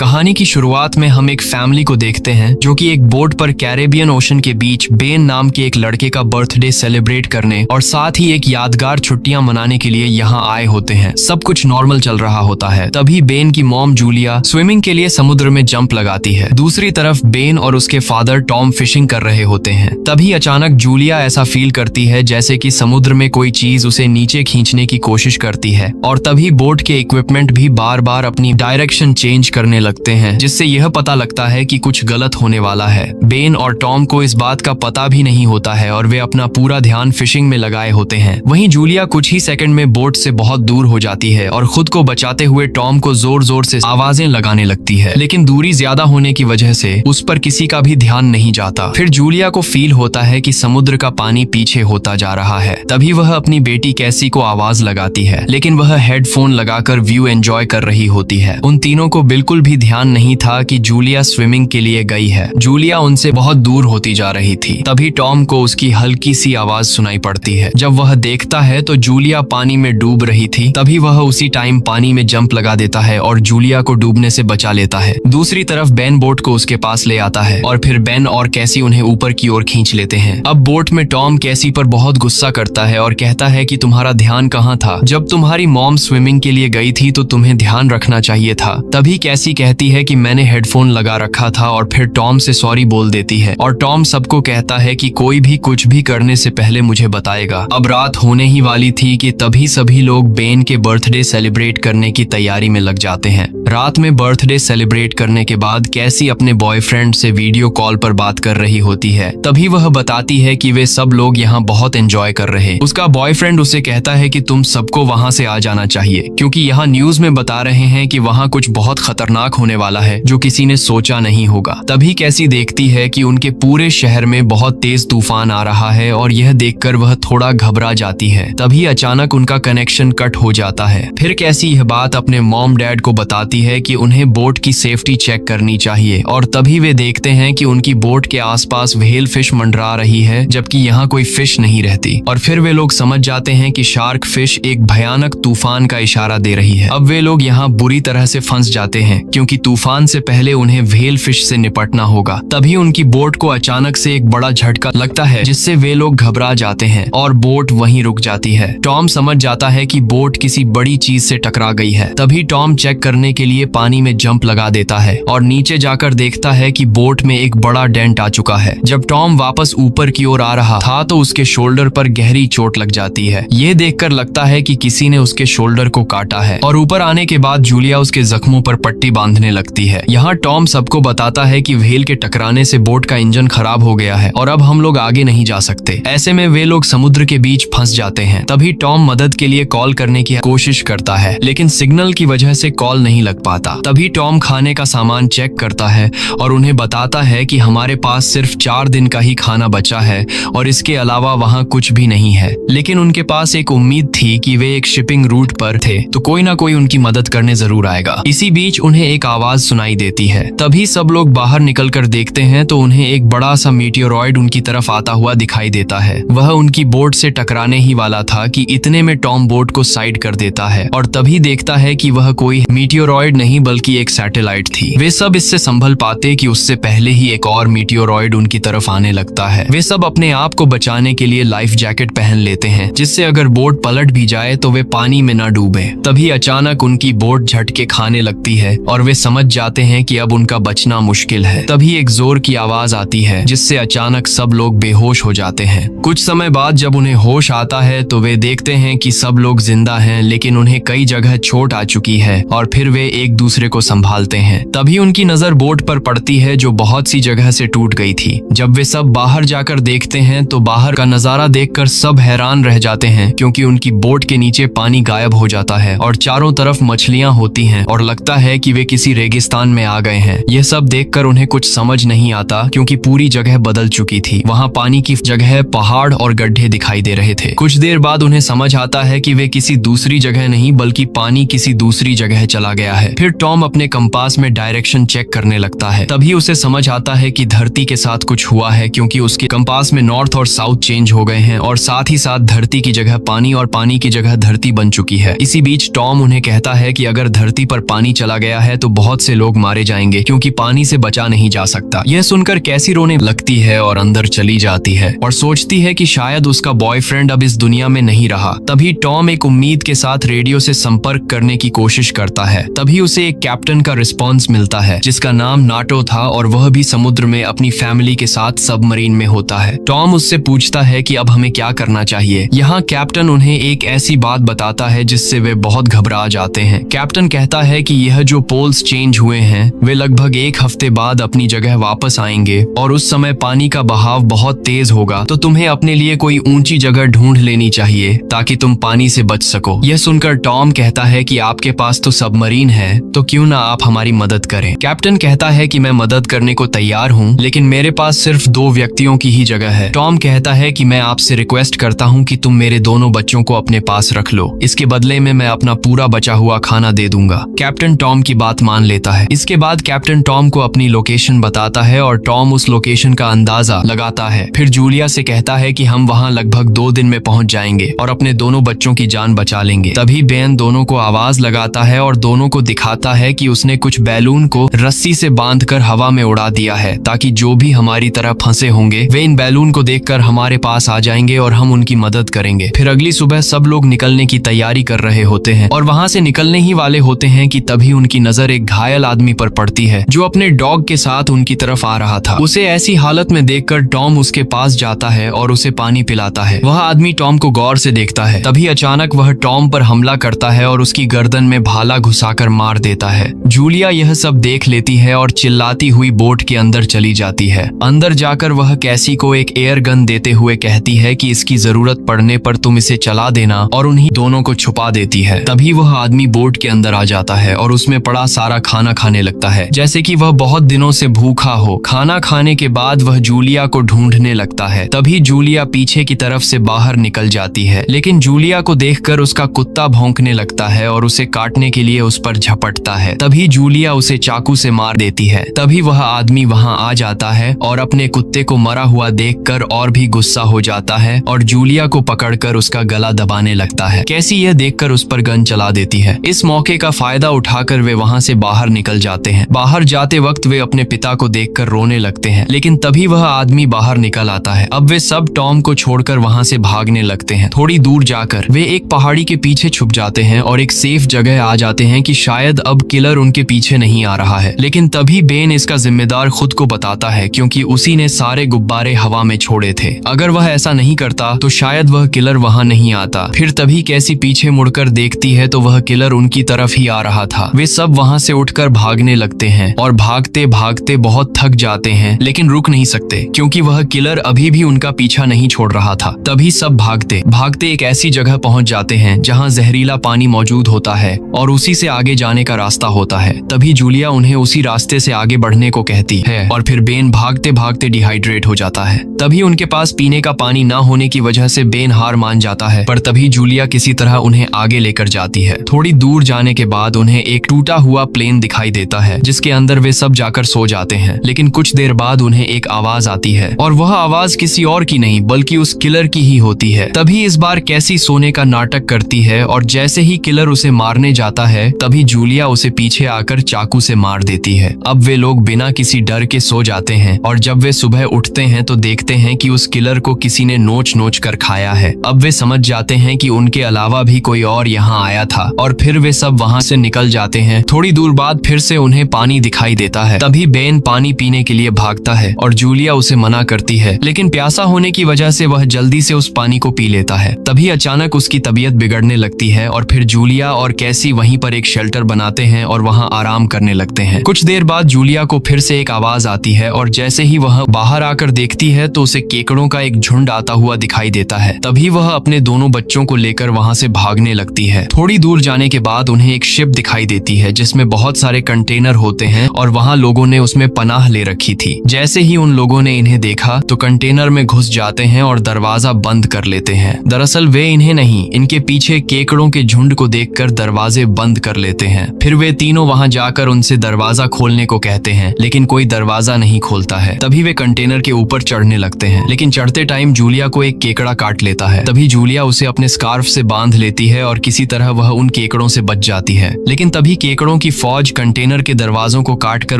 कहानी की शुरुआत में हम एक फैमिली को देखते हैं जो कि एक बोट पर कैरेबियन ओशन के बीच बेन नाम के एक लड़के का बर्थडे सेलिब्रेट करने और साथ ही एक यादगार छुट्टियां मनाने के लिए यहाँ आए होते हैं। सब कुछ नॉर्मल चल रहा होता है। तभी बेन की मॉम जूलिया स्विमिंग के लिए समुद्र में जंप लगाती है। दूसरी तरफ बेन और उसके फादर टॉम फिशिंग कर रहे होते हैं। तभी अचानक जूलिया ऐसा फील करती है जैसे कि समुद्र में कोई चीज उसे नीचे खींचने की कोशिश करती है और तभी बोट के इक्विपमेंट भी बार बार अपनी डायरेक्शन चेंज करने लगते हैं, जिससे यह पता लगता है कि कुछ गलत होने वाला है। बेन और टॉम को इस बात का पता भी नहीं होता है और वे अपना पूरा ध्यान फिशिंग में लगाए होते हैं। वहीं जूलिया कुछ ही सेकंड में बोट से बहुत दूर हो जाती है और खुद को बचाते हुए टॉम को जोर जोर से आवाजें लगाने लगती है, लेकिन दूरी ज्यादा होने की वजह से उस पर किसी का भी ध्यान नहीं जाता। फिर जूलिया को फील होता है कि समुद्र का पानी पीछे होता जा रहा है। तभी वह अपनी बेटी कैसी को आवाज लगाती है, लेकिन वह हेडफोन लगाकर व्यू एंजॉय कर रही होती है। उन तीनों को बिल्कुल भी ध्यान नहीं था कि जूलिया स्विमिंग के लिए गई है। जूलिया उनसे बहुत दूर होती जा रही थी। तभी टॉम को उसकी हल्की सी आवाज सुनाई पड़ती है। जब वह देखता है तो जूलिया पानी में डूब रही थी। तभी वह उसी टाइम पानी में जंप लगा देता है और जूलिया को डूबने से बचा लेता है। दूसरी तरफ बेन बोट को उसके पास ले आता है और फिर बेन और कैसी उन्हें ऊपर की ओर खींच लेते हैं। अब बोट में टॉम कैसी पर बहुत गुस्सा करता है और कहता है कि तुम्हारा ध्यान कहाँ था? जब तुम्हारी मॉम स्विमिंग के लिए गई थी तो तुम्हें ध्यान रखना चाहिए था। तभी कैसी कहती है कि मैंने हेडफोन लगा रखा था और फिर टॉम से सॉरी बोल देती है और टॉम सबको कहता है कि कोई भी कुछ भी करने से पहले मुझे बताएगा। अब रात होने ही वाली थी कि तभी सभी लोग बेन के बर्थडे सेलिब्रेट करने की तैयारी में लग जाते हैं। रात में बर्थडे सेलिब्रेट करने के बाद कैसी अपने बॉयफ्रेंड से वीडियो कॉल पर बात कर रही होती है। तभी वह बताती है कि वे सब लोग यहाँ बहुत एंजॉय कर रहे। उसका बॉयफ्रेंड उसे कहता है कि तुम सबको वहाँ से आ जाना चाहिए क्योंकि यहाँ न्यूज में बता रहे हैं कि वहाँ कुछ बहुत खतरनाक होने वाला है जो किसी ने सोचा नहीं होगा। तभी कैसी देखती है कि उनके पूरे शहर में बहुत तेज तूफान आ रहा है और यह देखकर वह थोड़ा घबरा जाती है। तभी अचानक उनका कनेक्शन कट हो जाता है। फिर कैसी यह बात अपने मॉम डैड को बताती है कि उन्हें बोट की सेफ्टी चेक करनी चाहिए और तभी वे देखते हैं कि उनकी बोट के आसपास व्हेल फिश मंडरा रही है जबकि यहाँ कोई फिश नहीं रहती और फिर वे लोग समझ जाते हैं कि शार्क फिश एक भयानक तूफान का इशारा दे रही है। अब वे लोग यहाँ बुरी तरह से फंस जाते हैं क्योंकि तूफान से पहले उन्हें व्हेल फिश से निपटना होगा। तभी उनकी बोट को अचानक से एक बड़ा झटका लगता है जिससे वे लोग घबरा जाते हैं और बोट वहीं रुक जाती है। टॉम समझ जाता है कि बोट किसी बड़ी चीज से टकरा गई है। तभी टॉम चेक करने के लिए पानी में जंप लगा देता है और नीचे जाकर देखता है कि बोट में एक बड़ा डेंट आ चुका है। जब टॉम वापस ऊपर की ओर आ रहा था तो उसके शोल्डर पर गहरी चोट लग जाती है। ये देखकर लगता है कि किसी ने उसके शोल्डर को काटा है और ऊपर आने के बाद जूलिया उसके जख्मों पर पट्टी बांधने लगती है। यहाँ टॉम सबको बताता है कि व्हेल के टकराने से बोट का इंजन खराब हो गया है और अब हम लोग आगे नहीं जा सकते। ऐसे में वे लोग समुद्र के बीच फंस जाते हैं। तभी टॉम मदद के लिए कॉल करने की कोशिश करता है लेकिन सिग्नल की वजह से कॉल नहीं लग पाता। तभी टॉम खाने का सामान चेक करता है और उन्हें बताता है कि हमारे पास सिर्फ 4 दिन का ही खाना बचा है और इसके अलावा वहाँ कुछ भी नहीं है। लेकिन उनके पास एक उम्मीद थी कि वे एक शिपिंग रूट पर थे तो कोई ना कोई उनकी मदद करने जरूर आएगा। इसी बीच उन्हें एक आवाज सुनाई देती है। तभी सब लोग बाहर निकलकर देखते हैं तो उन्हें एक बड़ा सा मीटियोरॉइड उनकी तरफ आता हुआ दिखाई देता है। वह उनकी बोट से टकराने ही वाला था कि इतने में टॉम बोट को साइड कर देता है और तभी देखता है कि वह कोई मीटियोरॉइड नहीं बल्कि एक सैटेलाइट थी। वे सब इससे संभल पाते कि उससे पहले ही एक और मीटियोरॉइड उनकी तरफ आने लगता है। वे सब अपने आप को बचाने के लिए लाइफ जैकेट पहन लेते हैं जिससे अगर बोट पलट भी जाए तो वे पानी में न डूबे। तभी अचानक उनकी बोट झटके खाने लगती है और वे समझ जाते हैं कि अब उनका बचना मुश्किल है। तभी एक जोर की आवाज आती है जिससे अचानक सब लोग बेहोश हो जाते हैं। कुछ समय बाद जब उन्हें होश आता है तो वे देखते हैं कि सब लोग जिंदा हैं लेकिन उन्हें कई जगह चोट आ चुकी है और फिर वे एक दूसरे को संभालते हैं। तभी उनकी नजर बोट पर पड़ती है जो बहुत सी जगह से टूट गई थी। जब वे सब बाहर जाकर देखते हैं तो बाहर का नजारा देखकर सब हैरान रह जाते हैं क्योंकि उनकी बोट के नीचे पानी गायब हो जाता है और चारों तरफ मछलियां होती हैं और लगता है कि वे किसी रेगिस्तान में आ गए हैं। यह सब देखकर उन्हें कुछ समझ नहीं आता क्योंकि पूरी जगह बदल चुकी थी। वहाँ पानी की जगह पहाड़ और गड्ढे दिखाई दे रहे थे। कुछ देर बाद उन्हें समझ आता है कि वे किसी दूसरी जगह नहीं बल्कि पानी किसी दूसरी जगह चला गया है। है। फिर टॉम अपने कंपास में डायरेक्शन चेक करने लगता है। तभी उसे समझ आता है कि धरती के साथ कुछ हुआ है, क्योंकि उसके कंपास में नॉर्थ और साउथ चेंज हो गए हैं और साथ ही साथ धरती की जगह पानी और पानी की जगह धरती बन चुकी है। इसी बीच टॉम उन्हें कहता है कि अगर धरती पर पानी चला गया है तो बहुत से लोग मारे जाएंगे, क्योंकि पानी से बचा नहीं जा सकता। यह सुनकर कैसी रोने लगती है और अंदर चली जाती है और सोचती है कि शायद उसका बॉयफ्रेंड अब इस दुनिया में नहीं रहा। तभी टॉम एक उम्मीद के साथ रेडियो से संपर्क करने की कोशिश करता है। तभी उसे एक कैप्टन का रिस्पॉन्स मिलता है जिसका नाम नाटो था और वह भी समुद्र में अपनी फैमिली के साथ सबमरीन में होता है। टॉम उससे पूछता है कि अब हमें क्या करना चाहिए। यहाँ कैप्टन उन्हें एक ऐसी बात बताता है जिससे वे बहुत घबरा जाते हैं। कैप्टन कहता है कि यह जो पोल्स चेंज हुए हैं वे लगभग एक हफ्ते बाद अपनी जगह वापस आएंगे और उस समय पानी का बहाव बहुत तेज होगा, तो तुम्हें अपने लिए कोई ऊंची जगह ढूंढ लेनी चाहिए ताकि तुम पानी से बच सको। यह सुनकर टॉम कहता है कि आपके पास तो सबमरीन है, तो क्यों ना आप हमारी मदद करें। कैप्टन कहता है कि मैं मदद करने को तैयार हूँ, लेकिन मेरे पास सिर्फ 2 व्यक्तियों की ही जगह है। टॉम कहता है कि मैं आपसे रिक्वेस्ट करता हूँ कि तुम मेरे दोनों बच्चों को अपने पास रख लो, इसके बदले में मैं अपना पूरा बचा हुआ खाना दे दूंगा। कैप्टन टॉम की बात मान लेता है। इसके बाद कैप्टन टॉम को अपनी लोकेशन बताता है और टॉम उस लोकेशन का अंदाजा लगाता है। फिर जूलिया से कहता है कि हम वहाँ लगभग 2 दिन में पहुँच जाएंगे और अपने दोनों बच्चों की जान बचा लेंगे। तभी बेन दोनों को आवाज लगाता है और दोनों को दिखाता है कि उसने कुछ बैलून को रस्सी से बांधकर हवा में उड़ा दिया है, ताकि जो भी हमारी तरह फंसे होंगे वे इन बैलून को देखकर हमारे पास आ जाएंगे और हम उनकी मदद करेंगे। फिर अगली सुबह सब लोग निकलने की तैयारी कर रहे होते हैं और वहाँ से निकलने ही वाले होते हैं कि तभी उनकी नजर एक घायल आदमी पर पड़ती है जो अपने डॉग के साथ उनकी तरफ आ रहा था। उसे ऐसी हालत में देखकर टॉम उसके पास जाता है और उसे पानी पिलाता है। वह आदमी टॉम को गौर से देखता है। तभी अचानक वह टॉम पर हमला करता है और उसकी गर्दन में भाला घुसाकर मार देता है। जूलिया यह सब देख लेती है और चिल्लाती हुई बोट के अंदर चली जाती है। अंदर जाकर वह कैसी को एक एयर गन देते हुए कहती है कि इसकी जरूरत पड़ने पर तुम इसे चला देना, और उन्हीं दोनों को छुपा देती है। तभी वह आदमी बोट के अंदर आ जाता है और उसमें पड़ा सारा खाना खाने लगता है, जैसे कि वह बहुत दिनों से भूखा हो। खाना खाने के बाद वह जूलिया को ढूंढने लगता है। तभी जूलिया पीछे की तरफ से बाहर निकल जाती है, लेकिन जूलिया को देखकर उसका कुत्ता भौंकने लगता है और उसे काटने के लिए उस पर झपटता है। तभी जूलिया उसे चाकू से मार देती है। तभी वह आदमी वहां आ जाता है और अपने कुत्ते को मरा हुआ देखकर और भी गुस्सा हो जाता है और जूलिया को पकड़कर उसका गला दबाने लगता है। कैसी यह देखकर उस पर गन चला देती है। इस मौके का फायदा उठाकर वे वहां से बाहर निकल जाते हैं। बाहर जाते वक्त वे अपने पिता को देखकर रोने लगते हैं, लेकिन तभी वह आदमी बाहर निकल आता है। अब वे सब टॉम को छोड़कर वहां से भागने लगते हैं। थोड़ी दूर जाकर वे एक पहाड़ी के पीछे छुप जाते हैं और एक सेफ जगह आ जाते हैं कि शायद अब किलर उनके पीछे नहीं आ रहा है। लेकिन तभी बेन इसका जिम्मेदार खुद को बताता है, क्योंकि उसी ने सारे गुब्बारे हवा में छोड़े थे। अगर वह ऐसा नहीं करता तो शायद वह किलर वहां नहीं आता। फिर तभी कैसी पीछे मुड़कर देखती है तो वह किलर उनकी तरफ ही आ रहा था। वे सब वहां से उठकर भागने लगते हैं और भागते भागते बहुत थक जाते हैं, लेकिन रुक नहीं सकते क्योंकि वह किलर अभी भी उनका पीछा नहीं छोड़ रहा था। तभी सब भागते भागते एक ऐसी जगह पहुंच जाते हैं जहां जहरीला पानी मौजूद होता है और उसी से आगे जाने का रास्ता होता है। तभी जूलिया उन्हें उसी रास्ते से आगे बढ़ने को कहती है और फिर बेन भागते भागते डिहाइड्रेट हो जाता है। तभी उनके पास पीने का पानी न होने की वजह से बेन हार मान जाता है, पर तभी जूलिया किसी तरह उन्हें आगे लेकर जाती है। थोड़ी दूर जाने के बाद उन्हें एक टूटा हुआ प्लेन दिखाई देता है जिसके अंदर वे सब जाकर सो जाते हैं। लेकिन कुछ देर बाद उन्हें एक आवाज आती है और वह आवाज किसी और की नहीं बल्कि उस किलर की ही होती है। तभी इस बार कैसी सोने का नाटक करती है और जैसे ही किलर उसे मारने जाता है तभी जूलिया उसे पीछे आकर चाकू से मार देती है। अब वे लोग बिना किसी डर के सो जाते हैं और जब वे सुबह उठते हैं तो देखते हैं कि उस किलर को किसी ने नोच नोच कर खाया है। अब वे समझ जाते हैं कि उनके अलावा भी कोई और यहाँ आया था और फिर वे सब वहाँ से निकल जाते हैं। थोड़ी दूर बाद फिर से उन्हें पानी दिखाई देता है। तभी बेन पानी पीने के लिए भागता है और जूलिया उसे मना करती है, लेकिन प्यासा होने की वजह से वह जल्दी से उस पानी को पी लेता है। तभी अचानक उसकी तबीयत बिगड़ने लगती है और फिर जूलिया और कैसी वहीं पर एक शेल्टर बनाते हैं और वहाँ आराम करने लगते हैं। कुछ देर बाद जूलिया को फिर से एक आवाज आती है और जैसे ही वह बाहर आकर देखती है तो उसे केकड़ों का एक झुंड आता हुआ दिखाई देता है। तभी वह अपने दोनों बच्चों को लेकर वहाँ से भागने लगती है। थोड़ी दूर जाने के बाद उन्हें एक शिप दिखाई देती है जिसमें बहुत सारे कंटेनर होते हैं और वहाँ लोगों ने उसमें पनाह ले रखी थी। जैसे ही उन लोगों ने इन्हें देखा तो कंटेनर में घुस जाते हैं और दरवाजा बंद कर लेते हैं। दरअसल वे इन्हें नहीं, इनके पीछे केकड़ों के झुंड को देखकर दरवाजे बंद कर लेते हैं। हैं। फिर वे तीनों वहां जाकर उनसे दरवाजा खोलने को कहते हैं, लेकिन कोई दरवाजा नहीं खोलता है। तभी वे कंटेनर के ऊपर चढ़ने लगते हैं, लेकिन चढ़ते टाइम जूलिया को एक केकड़ा काट लेता है। तभी जूलिया उसे अपने स्कार्फ से बांध लेती है और किसी तरह वह उन केकड़ों से बच जाती है। लेकिन तभी केकड़ों की फौज कंटेनर के दरवाजों को काटकर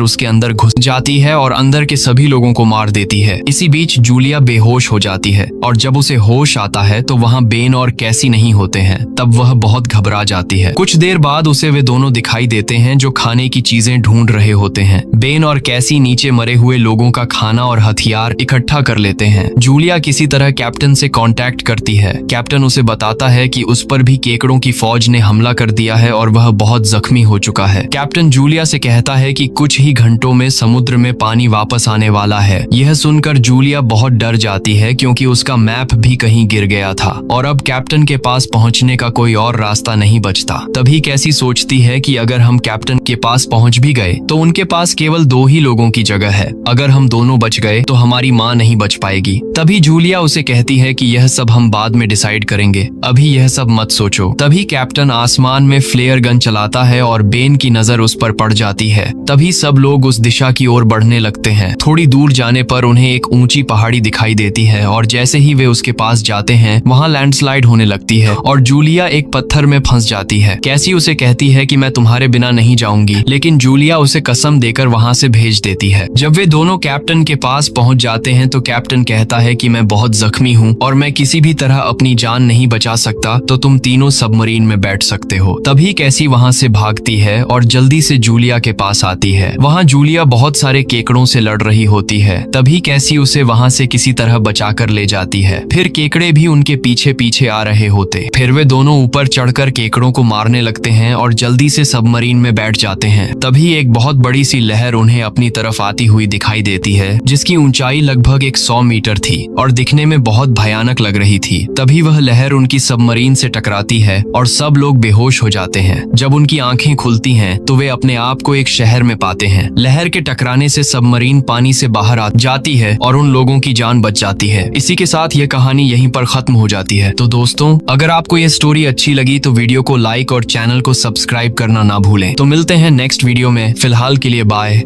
उसके अंदर घुस जाती है और अंदर के सभी लोगों को मार देती है। इसी बीच जूलिया बेहोश हो जाती है और जब उसे होश आता है तो वहाँ बेन और कैसी नहीं होते हैं। तब वह बहुत घबरा जाती है। कुछ देर बाद उसे वे दोनों दिखाई देते हैं जो खाने की चीजें ढूंढ रहे होते हैं। बेन और कैसी नीचे मरे हुए लोगों का खाना और हथियार इकट्ठा कर लेते हैं। जूलिया किसी तरह कैप्टन से कांटेक्ट करती है। कैप्टन उसे बताता है कि उस पर भी केकड़ों की फौज ने हमला कर दिया है और वह बहुत जख्मी हो चुका है। कैप्टन जूलिया से कहता है कि कुछ ही घंटों में समुद्र में पानी वापस आने वाला है। यह सुनकर जूलिया बहुत डर जाती है क्योंकि उसका मैप भी कहीं गिर गया था और अब कैप्टन के पास पहुंचने का कोई और रास्ता नहीं बचता। तभी कैसी सोचती है कि अगर हम कैप्टन के पास पहुंच भी गए तो उनके पास केवल 2 ही लोगों की जगह है। अगर हम दोनों बच गए तो हमारी माँ नहीं बच पाएगी। तभी जूलिया उसे कहती है कि यह सब हम बाद में डिसाइड करेंगे, अभी यह सब मत सोचो। तभी कैप्टन आसमान में फ्लेयर गन चलाता है और बेन की नजर उस पर पड़ जाती है। तभी सब लोग उस दिशा की ओर बढ़ने लगते हैं। थोड़ी दूर जाने पर उन्हें एक ऊंची पहाड़ी दिखाई देती है और जैसे ही वे उसके पास जाते हैं वहाँ लैंडस्लाइड होने लगती है और जूलिया एक पत्थर में फंस जाती है। कैसी उसे कहती है कि मैं तुम्हारे बिना नहीं जाऊंगी, लेकिन जूलिया उसे कसम देकर वहाँ से भेज देती है। जब वे दोनों कैप्टन के पास पहुंच जाते हैं तो कैप्टन कहता है कि मैं बहुत जख्मी हूँ और मैं किसी भी तरह अपनी जान नहीं बचा सकता, तो तुम तीनों सबमरीन में बैठ सकते हो। तभी कैसी वहाँ से भागती है और जल्दी से जूलिया के पास आती है। वहाँ जूलिया बहुत सारे केकड़ों से लड़ रही होती है। तभी कैसी उसे वहाँ से किसी तरह बचा कर ले जाती है। फिर केकड़े भी उनके पीछे पीछे आ रहे होते। फिर वे दोनों ऊपर चढ़कर केकड़ों को मारने लगते हैं और जल्दी से सबमरीन में बैठ जाते हैं। तभी एक बहुत बड़ी सी लहर उन्हें अपनी तरफ आती हुई दिखाई देती है, जिसकी ऊंचाई लगभग 100 मीटर थी और दिखने में बहुत भयानक लग रही थी। तभी वह लहर उनकी सबमरीन से टकराती है और सब लोग बेहोश हो जाते हैं। जब उनकी आंखें खुलती हैं तो वे अपने आप को एक शहर में पाते हैं। लहर के टकराने से सबमरीन पानी से बाहर आ जाती है और उन लोगों की जान बच जाती है। इसी के साथ ये कहानी यहीं पर खत्म हो जाती है। तो दोस्तों, अगर आपको ये स्टोरी अच्छी लगी तो वीडियो को लाइक और चैनल को सब्सक्राइब करना ना भूलें। तो मिलते हैं नेक्स्ट वीडियो में। फिलहाल के लिए बाय।